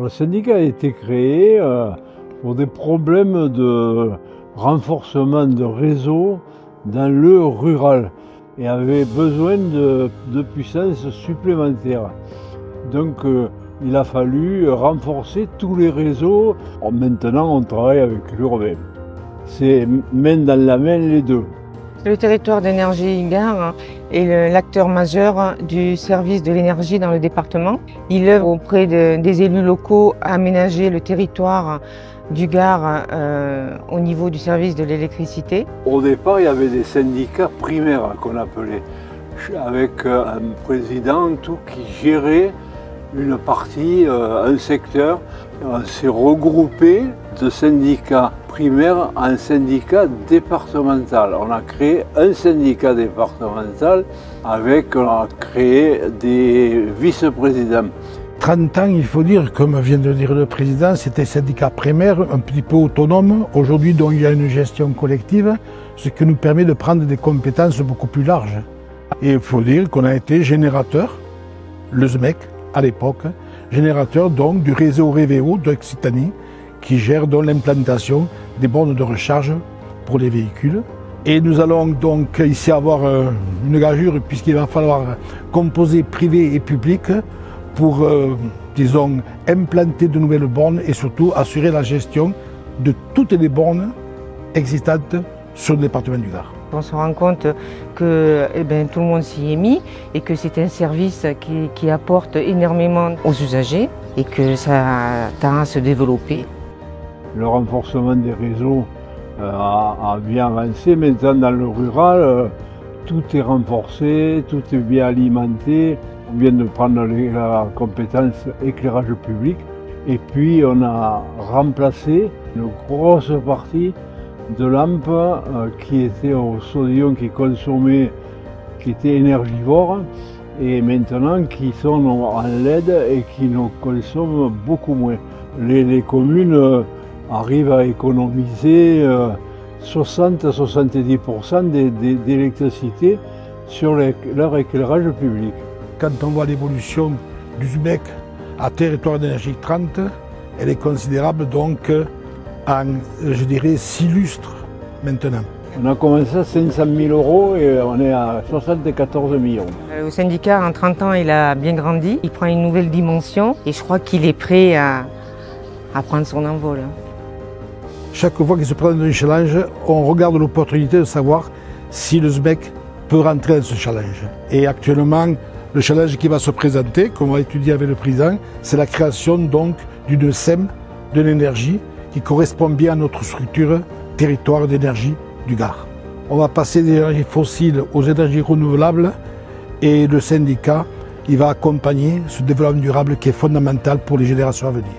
Le syndicat a été créé pour des problèmes de renforcement de réseau dans le rural et avait besoin de puissance supplémentaire. Donc il a fallu renforcer tous les réseaux. Maintenant on travaille avec l'urbain. C'est main dans la main les deux. Le territoire d'énergie Gard est l'acteur majeur du service de l'énergie dans le département. Il œuvre auprès des élus locaux à aménager le territoire du Gard au niveau du service de l'électricité. Au départ, il y avait des syndicats primaires qu'on appelait, avec un président tout qui gérait une partie, un secteur. On s'est regroupé de syndicats primaires en syndicat départemental. On a créé un syndicat départemental avec, on a créé des vice-présidents. 30 ans, il faut dire, comme vient de dire le président, c'était un syndicat primaire, un petit peu autonome. Aujourd'hui, donc, il y a une gestion collective, ce qui nous permet de prendre des compétences beaucoup plus larges. Et il faut dire qu'on a été générateur, le SMEC à l'époque, générateur donc du réseau Révéo d'Occitanie, qui gère donc l'implantation des bornes de recharge pour les véhicules. Et nous allons donc ici avoir une gageure, puisqu'il va falloir composer privé et public pour, disons, implanter de nouvelles bornes et surtout assurer la gestion de toutes les bornes existantes sur le département du Gard. On se rend compte que tout le monde s'y est mis et que c'est un service qui apporte énormément aux usagers et que ça tend à se développer. Le renforcement des réseaux a bien avancé. Maintenant, dans le rural, tout est renforcé, tout est bien alimenté. On vient de prendre la compétence éclairage public et puis on a remplacé une grosse partie de lampes qui étaient au sodium, qui consommaient, qui étaient énergivores et maintenant qui sont en LED et qui nous consomment beaucoup moins. Les communes arrivent à économiser 60-70% d'électricité sur leur éclairage public. Quand on voit l'évolution du SMEC à territoire d'énergie 30, elle est considérable donc en, je dirais, 6 lustres maintenant. On a commencé à 500 000 € et on est à 74 millions. Le syndicat, en 30 ans, il a bien grandi. Il prend une nouvelle dimension et je crois qu'il est prêt à prendre son envol. Chaque fois qu'il se présente un challenge, on regarde l'opportunité de savoir si le SMEC peut rentrer dans ce challenge. Et actuellement, le challenge qui va se présenter, qu'on va étudier avec le président, c'est la création donc d'une SEM de l'énergie qui correspond bien à notre structure territoire d'énergie du Gard. On va passer des énergies fossiles aux énergies renouvelables et le syndicat il va accompagner ce développement durable qui est fondamental pour les générations à venir.